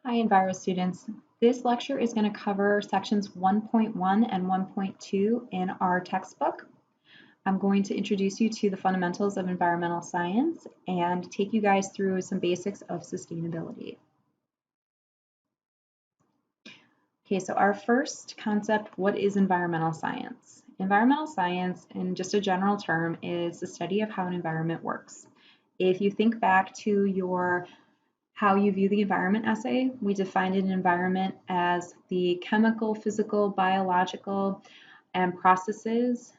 Hi, Enviro students. This lecture is going to cover sections 1.1 and 1.2 in our textbook. I'm going to introduce you to the fundamentals of environmental science and take you guys through some basics of sustainability. Okay, so our first concept, what is environmental science? Environmental science, in just a general term, is the study of how an environment works. If you think back to your how you view the environment essay, we defined an environment as the chemical, physical, biological, and processes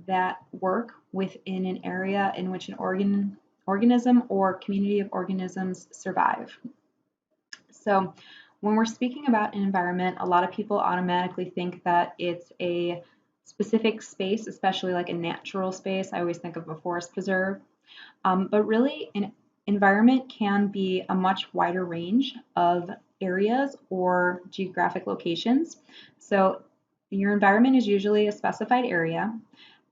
that work within an area in which an organism or community of organisms survive. So when we're speaking about an environment, a lot of people automatically think that it's a specific space, especially like a natural space. I always think of a forest preserve. But really, an environment can be a much wider range of areas or geographic locations. So your environment is usually a specified area,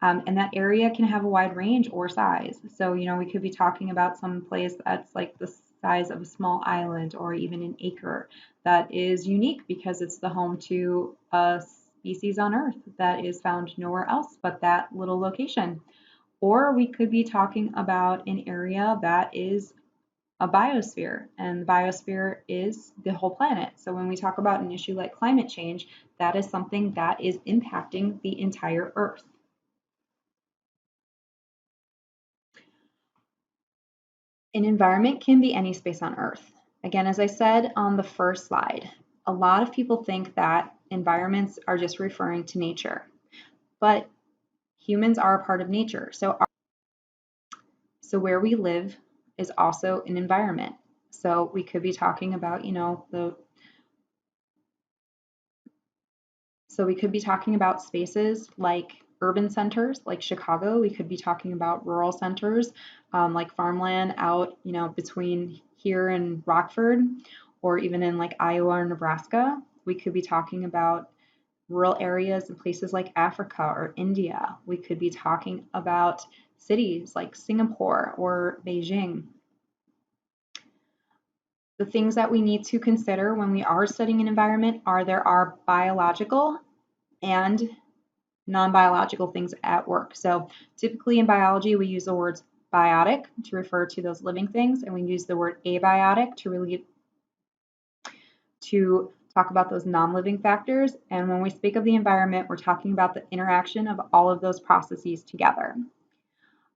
and that area can have a wide range or size. So, we could be talking about some place that's like the size of a small island or even an acre that is unique because it's the home to a species on Earth that is found nowhere else but that little location. Or we could be talking about an area that is a biosphere, and the biosphere is the whole planet. So when we talk about an issue like climate change, that is something that is impacting the entire Earth. An environment can be any space on Earth. Again, as I said on the first slide, a lot of people think that environments are just referring to nature, but humans are a part of nature. So where we live is also an environment. So we could be talking about, so we could be talking about spaces like urban centers like Chicago. We could be talking about rural centers like farmland out, between here and Rockford, or even in like Iowa or Nebraska. We could be talking about rural areas in places like Africa or India. We could be talking about cities like Singapore or Beijing. The things that we need to consider when we are studying an environment are there are biological and non-biological things at work. So typically in biology, we use the words biotic to refer to those living things, and we use the word abiotic to talk about those non-living factors. And when we speak of the environment, we're talking about the interaction of all of those processes together.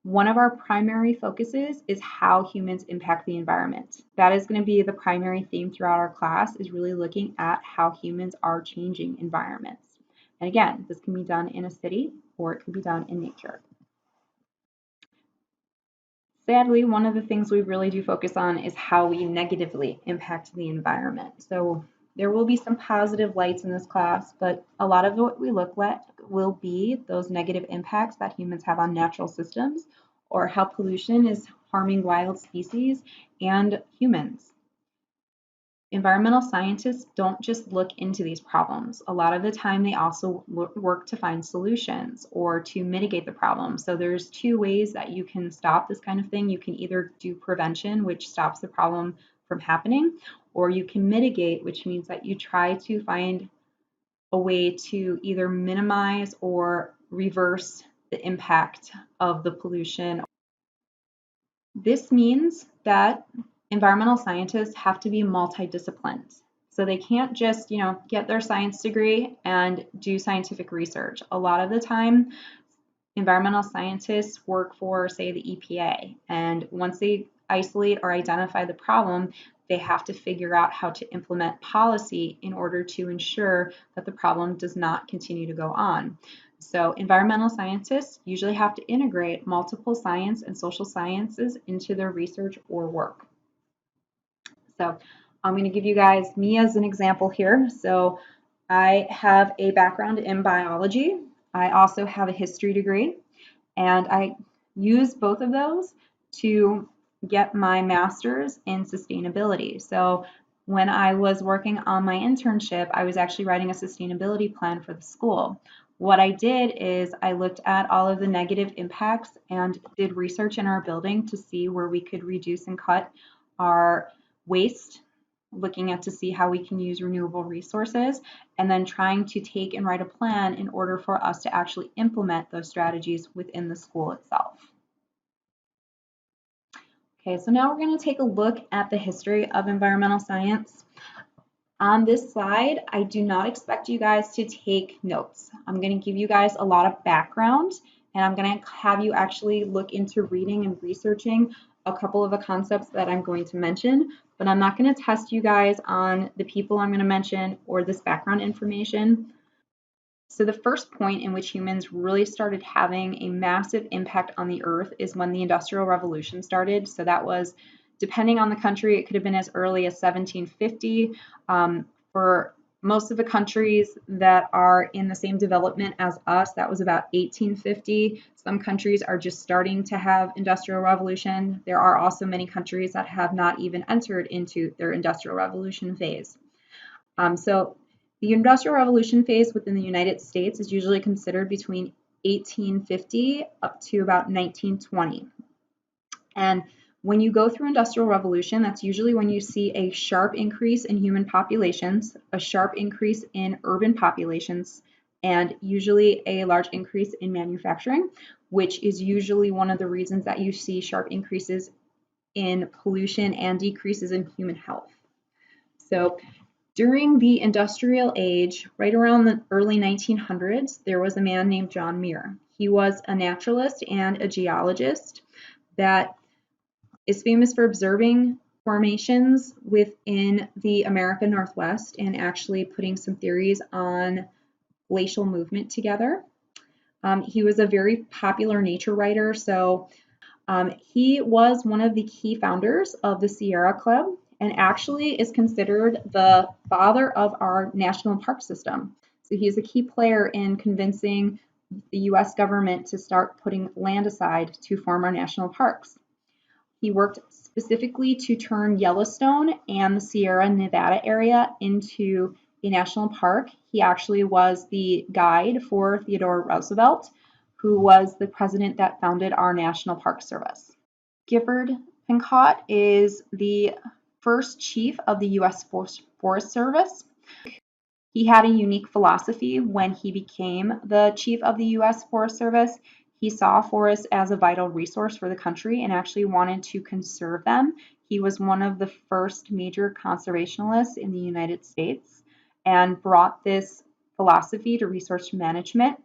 One of our primary focuses is how humans impact the environment. That is going to be the primary theme throughout our class, is really looking at how humans are changing environments. And again, this can be done in a city or it can be done in nature. Sadly, one of the things we really do focus on is how we negatively impact the environment. So there will be some positive lights in this class, but a lot of what we look at will be those negative impacts that humans have on natural systems or how pollution is harming wild species and humans. Environmental scientists don't just look into these problems. A lot of the time they also work to find solutions or to mitigate the problem. So there's two ways that you can stop this kind of thing. You can either do prevention, which stops the problem from happening, or you can mitigate, which means that you try to find a way to either minimize or reverse the impact of the pollution. This means that environmental scientists have to be multidisciplined. So they can't just, get their science degree and do scientific research. A lot of the time, environmental scientists work for, say, the EPA. And once they isolate or identify the problem, they have to figure out how to implement policy in order to ensure that the problem does not continue to go on. So environmental scientists usually have to integrate multiple science and social sciences into their research or work. So I'm going to give you guys me as an example here. So I have a background in biology. I also have a history degree, and I use both of those to get my master's in sustainability. So when I was working on my internship, I was actually writing a sustainability plan for the school. What I did is I looked at all of the negative impacts and did research in our building to see where we could reduce and cut our waste looking at to see how we can use renewable resources, and then trying to take and write a plan in order for us to actually implement those strategies within the school itself. Okay, so now we're going to take a look at the history of environmental science. On this slide, I do not expect you guys to take notes. I'm going to give you guys a lot of background, and I'm going to have you actually look into reading and researching a couple of the concepts that I'm going to mention, but I'm not going to test you guys on the people I'm going to mention or this background information. So the first point in which humans really started having a massive impact on the earth is when the Industrial Revolution started. So that was, depending on the country, it could have been as early as 1750. For most of the countries that are in the same development as us, that was about 1850. Some countries are just starting to have Industrial Revolution. There are also many countries that have not even entered into their Industrial Revolution phase. So the Industrial Revolution phase within the United States is usually considered between 1850 up to about 1920. And when you go through Industrial Revolution, that's usually when you see a sharp increase in human populations, a sharp increase in urban populations, and usually a large increase in manufacturing, which is usually one of the reasons that you see sharp increases in pollution and decreases in human health. So during the industrial age, right around the early 1900s, there was a man named John Muir. He was a naturalist and a geologist that is famous for observing formations within the American Northwest and actually putting some theories on glacial movement together. He was a very popular nature writer, so he was one of the key founders of the Sierra Club, and actually is considered the father of our national park system. So he's a key player in convincing the US government to start putting land aside to form our national parks. He worked specifically to turn Yellowstone and the Sierra Nevada area into a national park. He actually was the guide for Theodore Roosevelt, who was the president that founded our National Park Service. Gifford Pinchot is the first chief of the U.S. Forest Service. He had a unique philosophy when he became the chief of the U.S. Forest Service. He saw forests as a vital resource for the country and actually wanted to conserve them. He was one of the first major conservationists in the United States and brought this philosophy to resource management.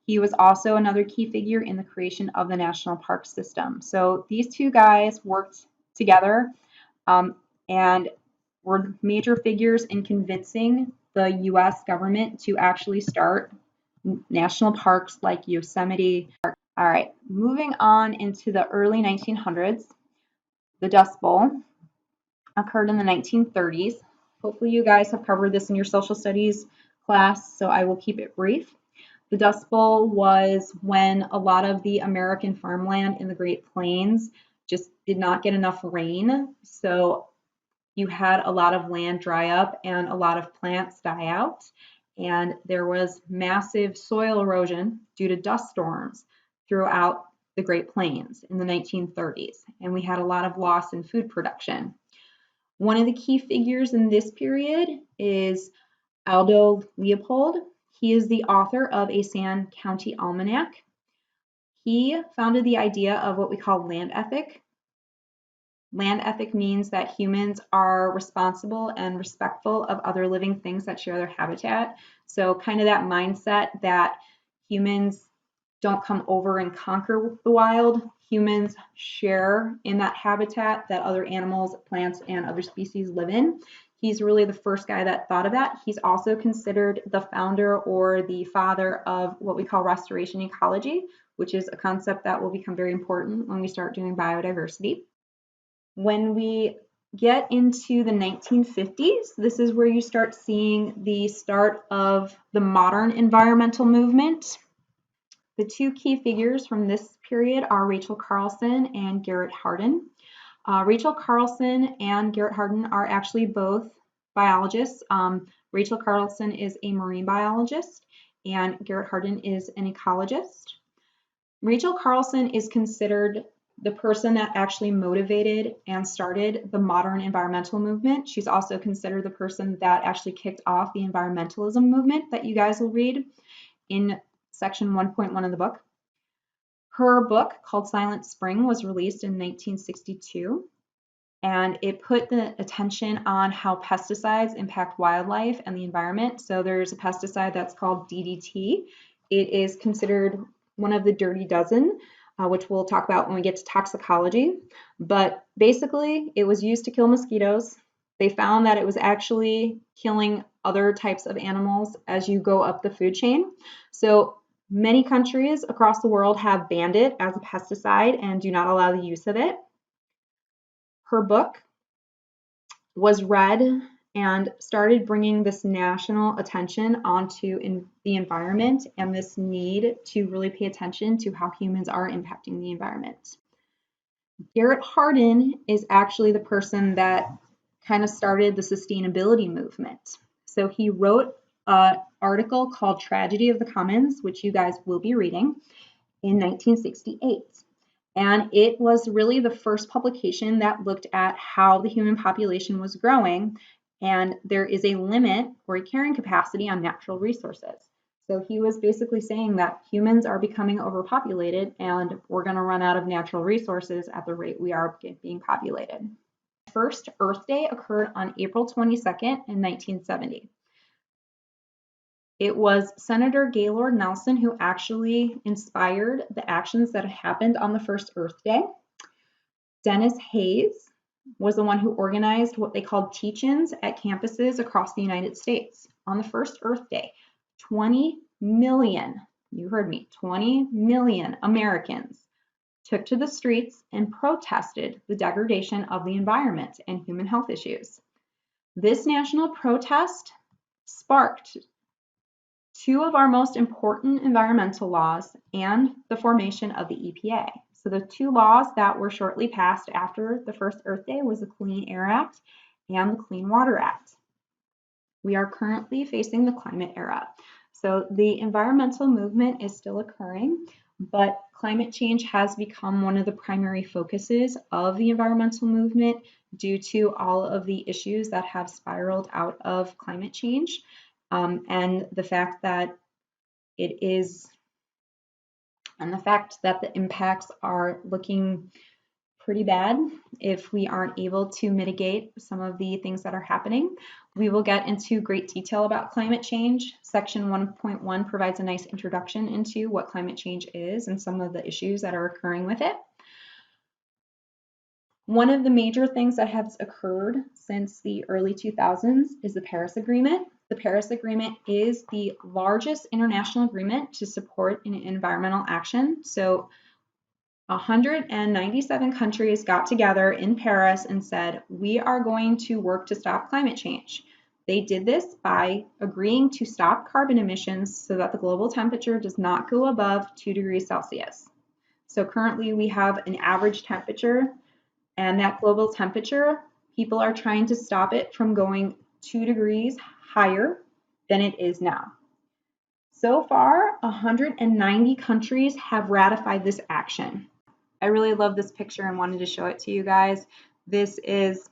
He was also another key figure in the creation of the national park system. So these two guys worked together and were major figures in convincing the US government to actually start national parks like Yosemite. All right, moving on into the early 1900s, the Dust Bowl occurred in the 1930s. Hopefully you guys have covered this in your social studies class, so I will keep it brief. The Dust Bowl was when a lot of the American farmland in the Great Plains just did not get enough rain, so you had a lot of land dry up and a lot of plants die out, and there was massive soil erosion due to dust storms throughout the Great Plains in the 1930s, and we had a lot of loss in food production. One of the key figures in this period is Aldo Leopold. He is the author of a Sand County Almanac. He founded the idea of what we call land ethic. Land ethic means that humans are responsible and respectful of other living things that share their habitat. So kind of that mindset that humans don't come over and conquer the wild. Humans share in that habitat that other animals, plants, and other species live in. He's really the first guy that thought of that. He's also considered the founder or the father of what we call restoration ecology, which is a concept that will become very important when we start doing biodiversity. When we get into the 1950s, this is where you start seeing the start of the modern environmental movement. The two key figures from this period are Rachel Carlson and Garrett Hardin. Rachel Carlson and Garrett Hardin are actually both biologists. Rachel Carlson is a marine biologist and Garrett Hardin is an ecologist. Rachel Carlson is considered the person that actually motivated and started the modern environmental movement. She's also considered the person that actually kicked off the environmentalism movement that you guys will read in section 1.1 of the book. Her book, called Silent Spring, was released in 1962, and it put the attention on how pesticides impact wildlife and the environment. So there's a pesticide that's called DDT. It is considered one of the dirty dozen, which we'll talk about when we get to toxicology. But basically, it was used to kill mosquitoes. They found that it was actually killing other types of animals as you go up the food chain. So many countries across the world have banned it as a pesticide and do not allow the use of it. Her book was read and started bringing this national attention onto the environment and this need to really pay attention to how humans are impacting the environment. Garrett Hardin is actually the person that kind of started the sustainability movement. So he wrote an article called Tragedy of the Commons, which you guys will be reading, in 1968. And it was really the first publication that looked at how the human population was growing, and there is a limit or a carrying capacity on natural resources. So he was basically saying that humans are becoming overpopulated and we're going to run out of natural resources at the rate we are being populated. First Earth Day occurred on April 22nd in 1970. It was Senator Gaylord Nelson who actually inspired the actions that happened on the first Earth Day. Dennis Hayes was the one who organized what they called teach-ins at campuses across the United States. On the first Earth Day, 20 million, you heard me, 20 million Americans took to the streets and protested the degradation of the environment and human health issues. This national protest sparked two of our most important environmental laws and the formation of the EPA. So the two laws that were shortly passed after the first Earth Day was the Clean Air Act and the Clean Water Act. We are currently facing the climate era. So the environmental movement is still occurring, but climate change has become one of the primary focuses of the environmental movement due to all of the issues that have spiraled out of climate change. And the fact that the impacts are looking pretty bad if we aren't able to mitigate some of the things that are happening. We will get into great detail about climate change. Section 1.1 provides a nice introduction into what climate change is and some of the issues that are occurring with it. One of the major things that has occurred since the early 2000s is the Paris Agreement. The Paris Agreement is the largest international agreement to support an environmental action. So 197 countries got together in Paris and said, we are going to work to stop climate change. They did this by agreeing to stop carbon emissions so that the global temperature does not go above 2 degrees Celsius. So currently we have an average temperature, and that global temperature, people are trying to stop it from going 2 degrees higher than it is now. So far, 190 countries have ratified this action. I really love this picture and wanted to show it to you guys. This is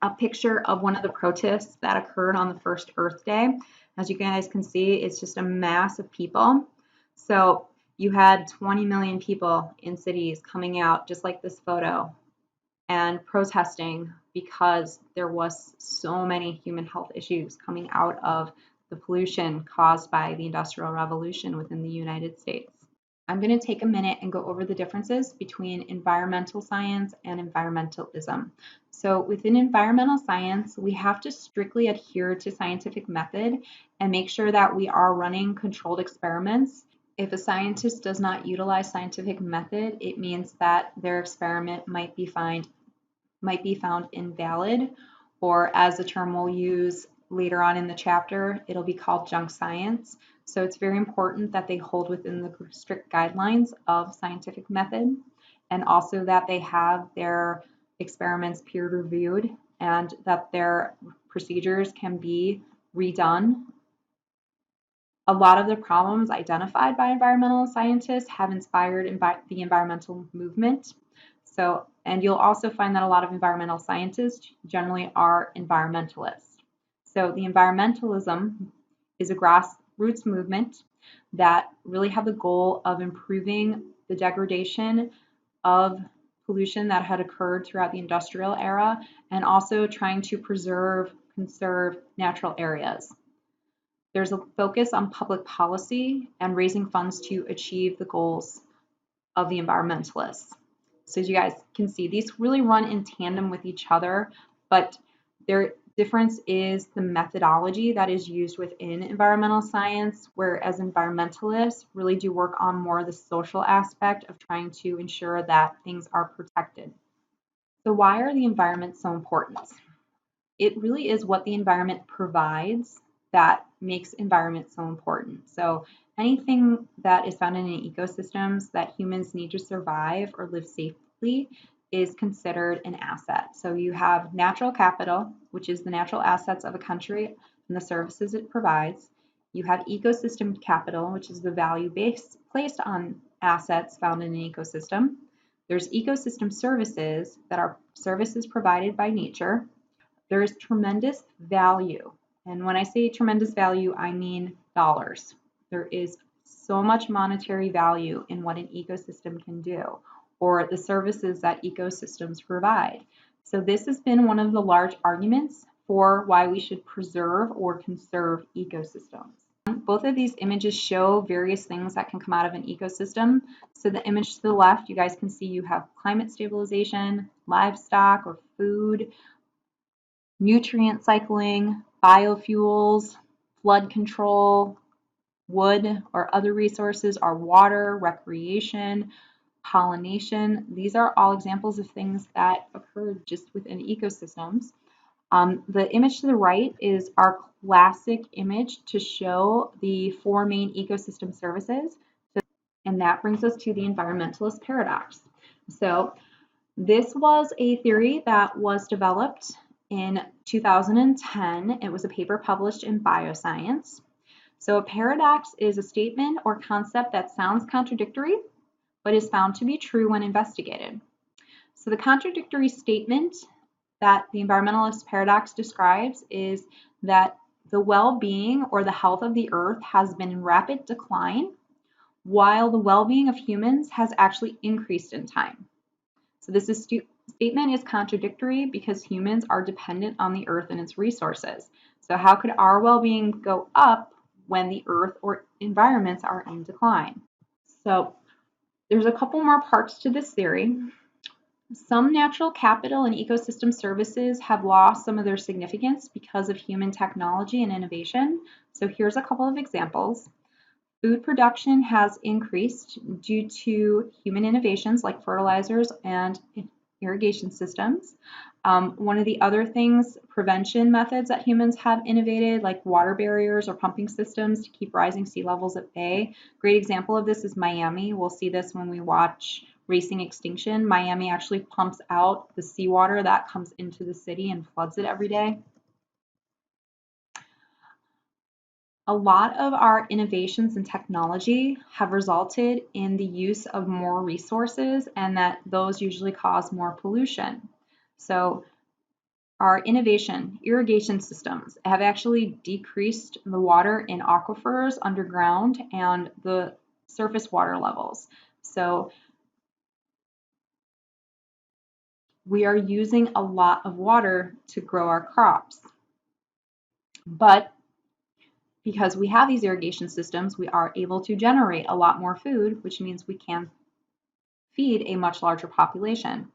a picture of one of the protests that occurred on the first Earth Day. As you guys can see, it's just a mass of people. So you had 20 million people in cities coming out, just like this photo, and protesting because there was so many human health issues coming out of the pollution caused by the Industrial Revolution within the United States. I'm going to take a minute and go over the differences between environmental science and environmentalism. So within environmental science, we have to strictly adhere to scientific method and make sure that we are running controlled experiments. If a scientist does not utilize scientific method, it means that their experiment might be found invalid, or as the term we'll use later on in the chapter, it'll be called junk science. So it's very important that they hold within the strict guidelines of scientific method, and also that they have their experiments peer reviewed and that their procedures can be redone A lot of the problems identified by environmental scientists have inspired the environmental movement. So, and you'll also find that a lot of environmental scientists generally are environmentalists. So the environmentalism is a grassroots movement that really have the goal of improving the degradation of pollution that had occurred throughout the industrial era and also trying to conserve natural areas. There's a focus on public policy and raising funds to achieve the goals of the environmentalists. So as you guys can see, these really run in tandem with each other, but their difference is the methodology that is used within environmental science, whereas environmentalists really do work on more the social aspect of trying to ensure that things are protected. So why are the environments so important? It really is what the environment provides that makes environment so important. So anything that is found in an ecosystems that humans need to survive or live safely is considered an asset. So you have natural capital, which is the natural assets of a country and the services it provides. You have ecosystem capital, which is the value placed on assets found in an ecosystem. There's ecosystem services that are services provided by nature. There is tremendous value. And when I say tremendous value, I mean dollars. There is so much monetary value in what an ecosystem can do or the services that ecosystems provide. So this has been one of the large arguments for why we should preserve or conserve ecosystems. Both of these images show various things that can come out of an ecosystem. So the image to the left, you guys can see you have climate stabilization, livestock or food, nutrient cycling, biofuels, flood control, wood or other resources are water, recreation, pollination. These are all examples of things that occur just within ecosystems. The image to the right is our classic image to show the four main ecosystem services. And that brings us to the environmentalist paradox. So this was a theory that was developed in 2010. It was a paper published in Bioscience. So a paradox is a statement or concept that sounds contradictory, but is found to be true when investigated. So the contradictory statement that the environmentalist paradox describes is that the well-being or the health of the earth has been in rapid decline, while the well-being of humans has actually increased in time. So this statement is contradictory because humans are dependent on the earth and its resources. So how could our well-being go up when the earth or environments are in decline? So there's a couple more parts to this theory. Some natural capital and ecosystem services have lost some of their significance because of human technology and innovation. So here's a couple of examples. Food production has increased due to human innovations like fertilizers and irrigation systems. One of the other things, prevention methods that humans have innovated, like water barriers or pumping systems to keep rising sea levels at bay. Great example of this is Miami. We'll see this when we watch Racing Extinction. Miami actually pumps out the seawater that comes into the city and floods it every day. A lot of our innovations in technology have resulted in the use of more resources, and that those usually cause more pollution. So our irrigation systems have actually decreased the water in aquifers underground and the surface water levels. So we are using a lot of water to grow our crops. But because we have these irrigation systems, we are able to generate a lot more food, which means we can feed a much larger population.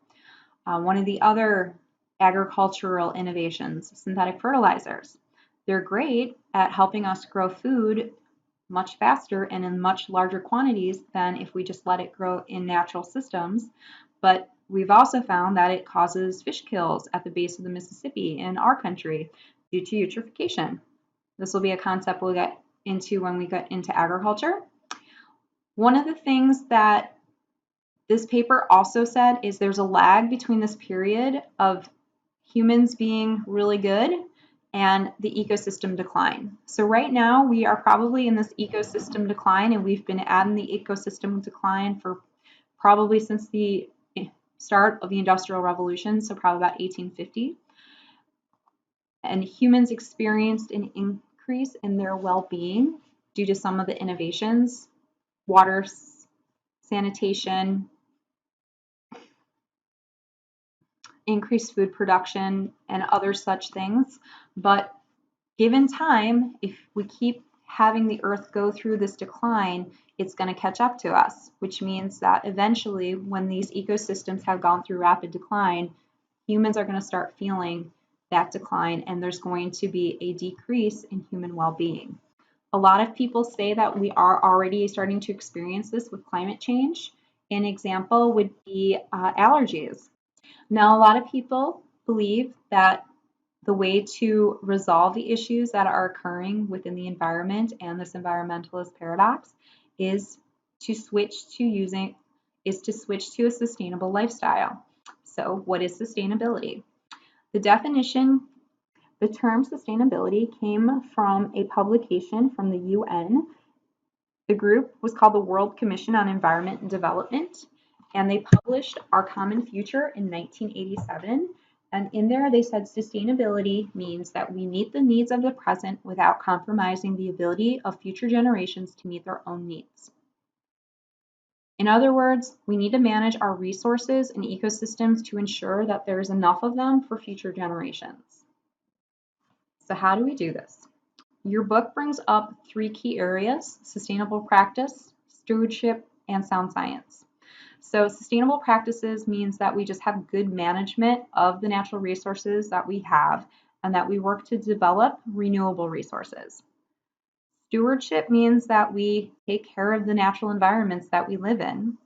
One of the other agricultural innovations, synthetic fertilizers. They're great at helping us grow food much faster and in much larger quantities than if we just let it grow in natural systems. But we've also found that it causes fish kills at the base of the Mississippi in our country due to eutrophication. This will be a concept we'll get into when we get into agriculture. One of the things that this paper also said is there's a lag between this period of humans being really good and the ecosystem decline. So right now we are probably in this ecosystem decline, and we've been adding the ecosystem decline for probably since the start of the Industrial Revolution, so probably about 1850. And humans experienced an increase in their well-being due to some of the innovations, water, sanitation, increased food production, and other such things. But given time, if we keep having the earth go through this decline, it's going to catch up to us, which means that eventually, when these ecosystems have gone through rapid decline, humans are going to start feeling that decline, and there's going to be a decrease in human well-being. A lot of people say that we are already starting to experience this with climate change. An example would be allergies. Now, a lot of people believe that the way to resolve the issues that are occurring within the environment and this environmentalist paradox is to switch to a sustainable lifestyle. So, what is sustainability? The term sustainability came from a publication from the UN. The group was called the World Commission on Environment and Development, and they published Our Common Future in 1987. And in there, they said sustainability means that we meet the needs of the present without compromising the ability of future generations to meet their own needs. In other words, we need to manage our resources and ecosystems to ensure that there is enough of them for future generations. So how do we do this? Your book brings up 3 key areas: sustainable practice, stewardship, and sound science. So sustainable practices means that we just have good management of the natural resources that we have and that we work to develop renewable resources. Stewardship means that we take care of the natural environments that we live in.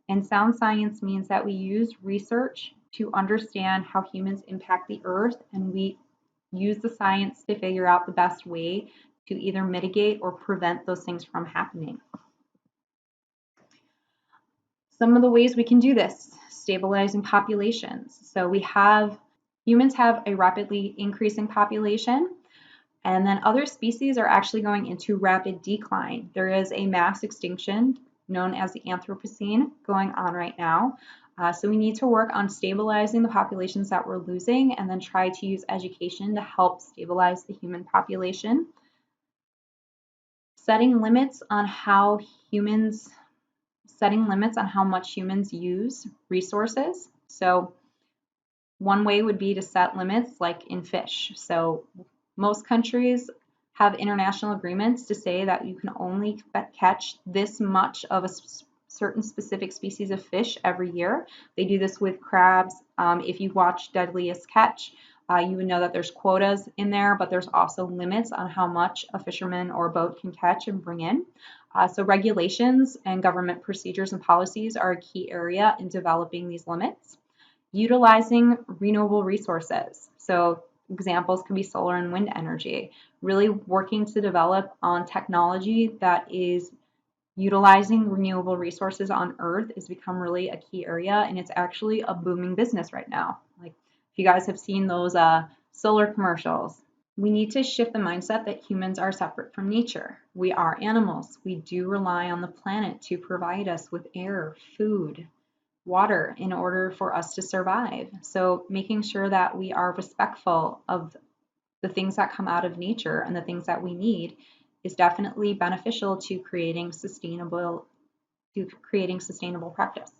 And sound science means that we use research to understand how humans impact the earth, and we use the science to figure out the best way to either mitigate or prevent those things from happening. Some of the ways we can do this: stabilizing populations. So humans have a rapidly increasing population, and then other species are actually going into rapid decline. There is a mass extinction known as the Anthropocene going on right now. So we need to work on stabilizing the populations that we're losing, and then try to use education to help stabilize the human population. Setting limits on how much humans use resources. So one way would be to set limits like in fish. So most countries have international agreements to say that you can only catch this much of a certain specific species of fish every year. They do this with crabs. If you watch Deadliest Catch, you would know that there's quotas in there, but there's also limits on how much a fisherman or a boat can catch and bring in. So regulations and government procedures and policies are a key area in developing these limits. Utilizing renewable resources. So examples can be solar and wind energy. Really working to develop on technology that is utilizing renewable resources on Earth has become really a key area, and it's actually a booming business right now. Like if you guys have seen those solar commercials, we need to shift the mindset that humans are separate from nature. We are animals. We do rely on the planet to provide us with air, food, water in order for us to survive. So making sure that we are respectful of the things that come out of nature and the things that we need is definitely beneficial to creating sustainable practice.